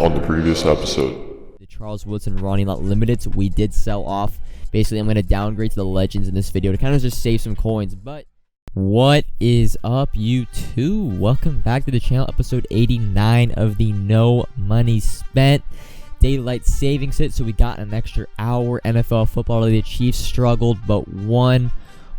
on the previous episode. The Charles Woodson Ronnie Lott Limiteds, we did sell off. Basically, I'm going to downgrade to the Legends in this video to kind of just save some coins. But what is up, YouTube? Welcome back to the channel, episode 89 of the No Money Spent Daylight Savings Hit. So we got an extra hour. NFL football, the Chiefs struggled, but won.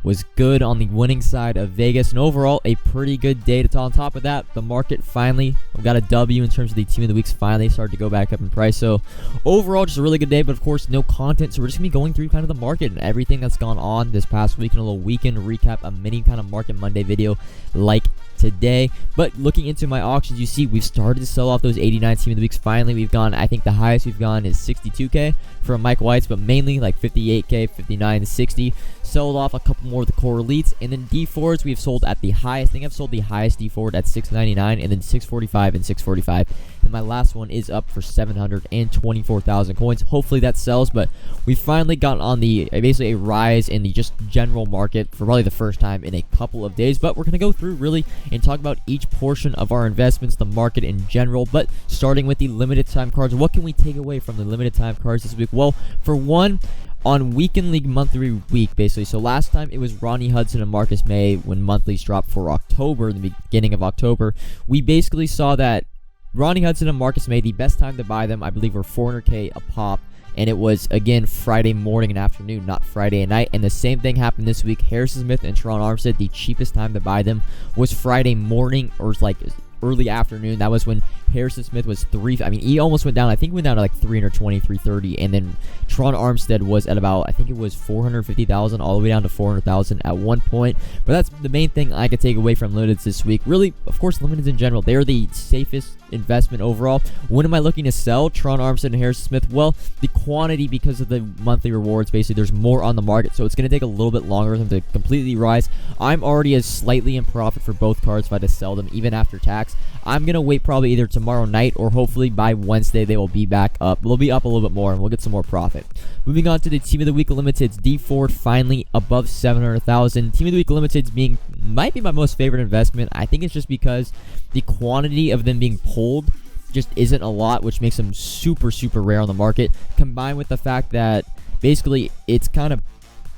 Was good on the winning side of Vegas, and overall a pretty good day. On top of that, the market finally got a W in terms of the team of the weeks. Finally started to go back up in price. So overall, just a really good day, but of course no content, so we're just gonna be going through kind of the market and everything that's gone on this past week, and a little weekend recap, a mini kind of market Monday video like today. But looking into my auctions, you see we've started to sell off those 89 team of the weeks. Finally, we've gone, I think the highest we've gone is 62k from Mike White's, but mainly like 58k, 59 to 60. Sold off a couple more of the core elites, and then D4s we've sold at the highest. I think I've sold the highest D4 at 699, and then 645 and 645. And my last one is up for 724,000 coins. Hopefully that sells, but we finally got on the basically a rise in the just general market for probably the first time in a couple of days. But we're gonna go through really and talk about each portion of our investments, the market in general. But starting with the limited time cards, what can we take away from the limited time cards this week? Well, for one, on Weekend League monthly week, basically. So last time it was Ronnie Hudson and Marcus May when monthlies dropped for October, the beginning of October. We basically saw that Ronnie Hudson and Marcus May, the best time to buy them, I believe, were 400k a pop. And it was, again, Friday morning and afternoon, not Friday at night. And the same thing happened this week. Harrison Smith and Terron Armstead, the cheapest time to buy them was Friday morning, or like early afternoon. That was when Harrison Smith was he almost went down. I think he went down to like 320, 330, and then Terron Armstead was at about, I think it was 450,000 all the way down to 400,000 at one point. But that's the main thing I could take away from limiteds this week. Really, of course, limiteds in general, they are the safest investment overall. When am I looking to sell Terron Armstead and Harrison Smith? Well, the quantity, because of the monthly rewards, basically there's more on the market, so it's going to take a little bit longer for them to completely rise. I'm already slightly in profit for both cards if I had to sell them even after tax. I'm going to wait probably either tomorrow night or hopefully by Wednesday they will be back up. They'll be up a little bit more and we'll get some more profit. Moving on to the Team of the Week Limiteds, D4 finally above 700,000. Team of the Week Limiteds might be my most favorite investment. I think it's just because the quantity of them being pulled just isn't a lot, which makes them super, super rare on the market, combined with the fact that basically it's kind of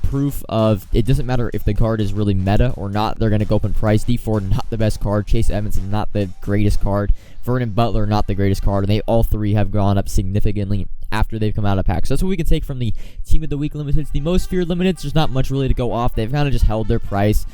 proof of it doesn't matter if the card is really meta or not, they're going to go up in price. D4 not the best card, Chase Edmonds not the greatest card, Vernon Butler not the greatest card, and they all three have gone up significantly after they've come out of packs. So that's what we can take from the Team of the Week Limiteds. The most feared limiteds, there's not much really to go off. They've kind of just held their price.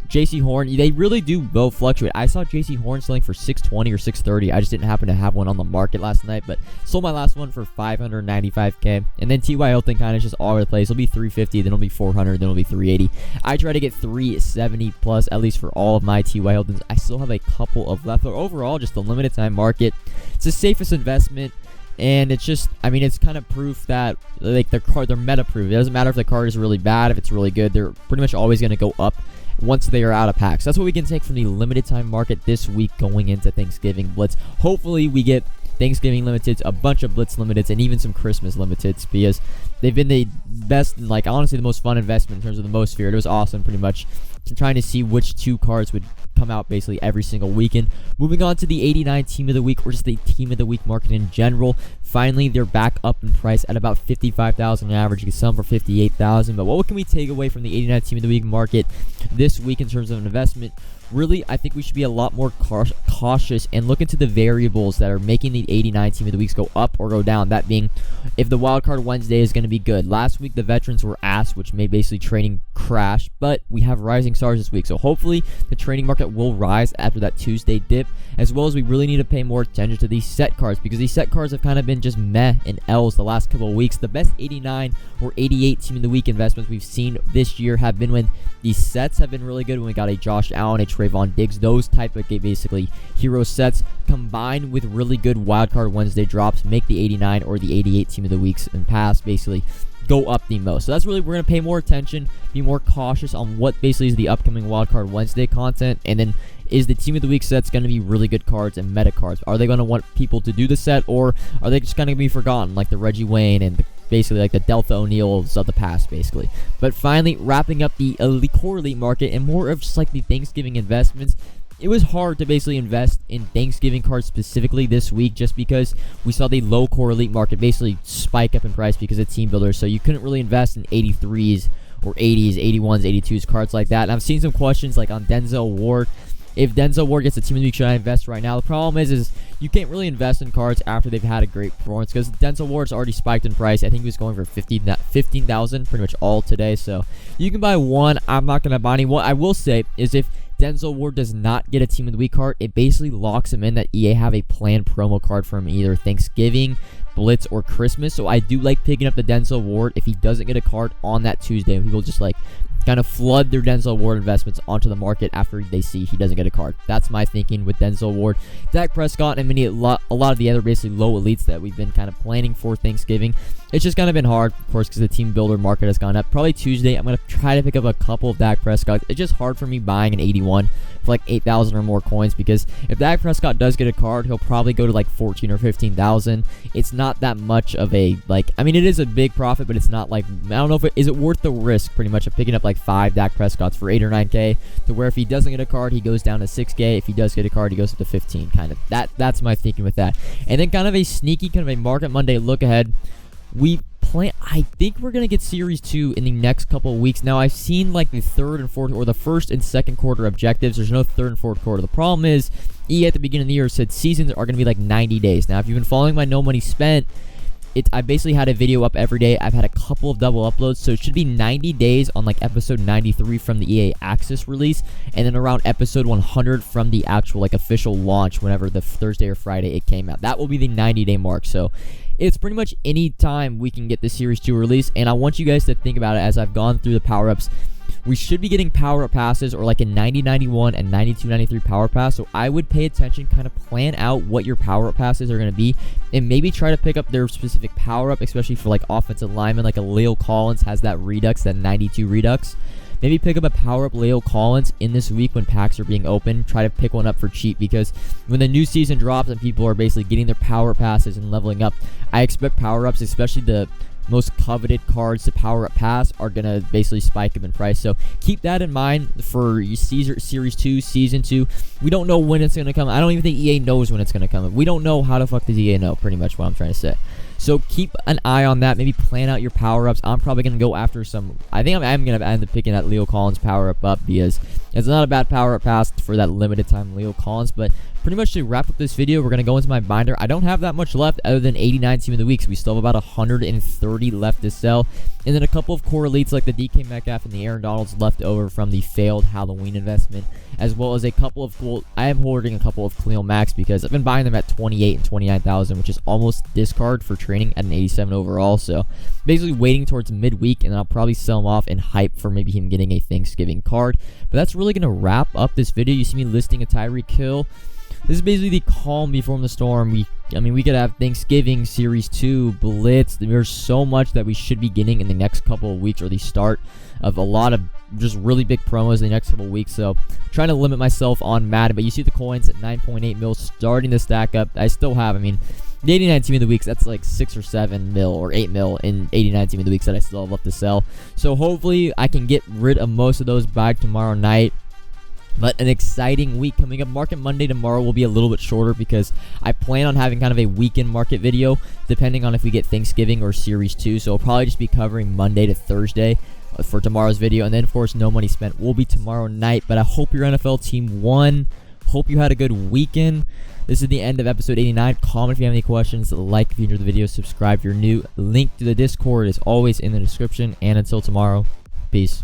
JC Horn, they really do both fluctuate. I saw JC Horn selling for 620 or 630. I just didn't happen to have one on the market last night, but sold my last one for 595k. And then T.Y. Hilton kind of just all over the place. It'll be 350, then it'll be 400, then it'll be 380. I try to get 370 plus at least for all of my T.Y. Hiltons. I still have a couple of left. But overall, just the limited time market, it's the safest investment. And it's just, it's kind of proof that like they're meta proof. It doesn't matter if the card is really bad, if it's really good, they're pretty much always going to go up once they are out of packs. That's what we can take from the limited time market this week going into Thanksgiving Blitz. Hopefully we get Thanksgiving limiteds, a bunch of Blitz limiteds, and even some Christmas limiteds, because they've been the best, like honestly the most fun investment in terms of the most feared. It was awesome, pretty much trying to see which two cards would come out basically every single weekend. Moving on to the 89 Team of the Week, or just the Team of the Week market in general. Finally, they're back up in price at about 55,000 on average. You can sell them for 58,000. But what can we take away from the 89 Team of the Week market this week in terms of an investment? Really, I think we should be a lot more cautious and look into the variables that are making the 89 Team of the Weeks go up or go down. That being, if the Wildcard Wednesday is going to be good. Last week, the veterans were ass, which made basically trading crash, but we have rising stars this week. So hopefully, the trading market will rise after that Tuesday dip, as well as we really need to pay more attention to these set cards, because these set cards have kind of been just meh and L's the last couple of weeks. The best 89 or 88 Team of the Week investments we've seen this year have been when these sets have been really good, when we got a Josh Allen, a Trayvon Diggs, those type of basically hero sets combined with really good Wildcard Wednesday drops make the 89 or the 88 Team of the Weeks and past basically go up the most. So that's really, we're going to pay more attention, be more cautious on what basically is the upcoming Wildcard Wednesday content, and then is the Team of the Week sets going to be really good cards and meta cards? Are they going to want people to do the set, or are they just going to be forgotten like the Reggie Wayne and the basically like the Delta O'Neills of the past, basically. But finally, wrapping up the core elite market and more of just like the Thanksgiving investments, it was hard to basically invest in Thanksgiving cards specifically this week, just because we saw the low core elite market basically spike up in price because of team builders. So you couldn't really invest in 83s or 80s, 81s, 82s, cards like that. And I've seen some questions like on Denzel Ward. If Denzel Ward gets a team of the week, should I invest right now? The problem is you can't really invest in cards after they've had a great performance, because Denzel Ward's already spiked in price. I think he was going for 15,000 pretty much all today. So you can buy one. I'm not going to buy any. What I will say is, if Denzel Ward does not get a team of the week card, it basically locks him in that EA have a planned promo card for him either Thanksgiving, Blitz, or Christmas. So I do like picking up the Denzel Ward if he doesn't get a card on that Tuesday. People just like kind of flood their Denzel Ward investments onto the market after they see he doesn't get a card. That's my thinking with Denzel Ward. Dak Prescott and a lot of the other basically low elites that we've been kind of planning for Thanksgiving. It's just kind of been hard, of course, because the team builder market has gone up. Probably Tuesday, I'm going to try to pick up a couple of Dak Prescott. It's just hard for me buying an 81 for like 8,000 or more coins, because if Dak Prescott does get a card, he'll probably go to like 14 or 15,000. It's not that much of a, like, I mean, it is a big profit, but it's not like, I don't know if is it worth the risk pretty much of picking up like 5 Dak Prescotts for 8 or 9K, to where if he doesn't get a card, he goes down to 6K. If he does get a card, he goes up to 15, kind of. That's my thinking with that. And then kind of a sneaky, kind of a Market Monday look ahead. I think we're going to get Series 2 in the next couple of weeks. Now, I've seen like the third and fourth, or the first and second quarter objectives. There's no third and fourth quarter. The problem is, EA at the beginning of the year said seasons are going to be like 90 days. Now, if you've been following my No Money Spent, I basically had a video up every day. I've had a couple of double uploads, so it should be 90 days on like episode 93 from the EA Access release, and then around episode 100 from the actual like official launch, whenever the Thursday or Friday it came out. That will be the 90-day mark. So it's pretty much any time we can get the Series 2 release, and I want you guys to think about it as I've gone through the power-ups. We should be getting power-up passes, or like a 90-91 and 92-93 power pass, so I would pay attention, kind of plan out what your power-up passes are going to be, and maybe try to pick up their specific power-up, especially for like offensive linemen, like a Leo Collins has that Redux, that 92 Redux. Maybe pick up a power-up Leo Collins in this week when packs are being open. Try to pick one up for cheap, because when the new season drops and people are basically getting their power passes and leveling up, I expect power-ups, especially the most coveted cards to power up pass, are going to basically spike up in price. So keep that in mind for Series 2, Season 2. We don't know when it's going to come. I don't even think EA knows when it's going to come. We don't know, how the fuck does EA know, pretty much what I'm trying to say. So keep an eye on that. Maybe plan out your power-ups. I'm probably going to go after some, I think I'm going to end up picking that Leo Collins power-up up, because it's not a bad power-up pass for that limited time Leo Collins. But pretty much to wrap up this video, we're going to go into my binder. I don't have that much left other than 89 team of the week, so we still have about 130 left to sell. And then a couple of core elites like the DK Metcalf and the Aaron Donalds left over from the failed Halloween investment, as well as a couple of cool, I am holding a couple of Khalil Max, because I've been buying them at 28 and 29,000, which is almost discard for training at an 87 overall. So basically waiting towards midweek, and then I'll probably sell them off and hype for maybe him getting a Thanksgiving card. But that's really going to wrap up this video. You see me listing a Tyreek Hill. This is basically the calm before the storm. We could have Thanksgiving, Series 2, Blitz. There's so much that we should be getting in the next couple of weeks, or the start of a lot of just really big promos in the next couple of weeks. So trying to limit myself on Madden, but you see the coins at 9.8 mil starting to stack up. I still have, the 89 team of the weeks, that's like 6 or 7 mil or 8 mil in 89 team of the weeks that I still have left to sell. So hopefully I can get rid of most of those by tomorrow night. But an exciting week coming up. Market Monday tomorrow will be a little bit shorter, because I plan on having kind of a weekend market video, depending on if we get Thanksgiving or Series 2. So I'll probably just be covering Monday to Thursday for tomorrow's video. And then, of course, No Money Spent will be tomorrow night. But I hope your NFL team won. Hope you had a good weekend. This is the end of episode 89. Comment if you have any questions. Like if you enjoyed the video. Subscribe if you're new. Link to the Discord is always in the description. And until tomorrow, peace.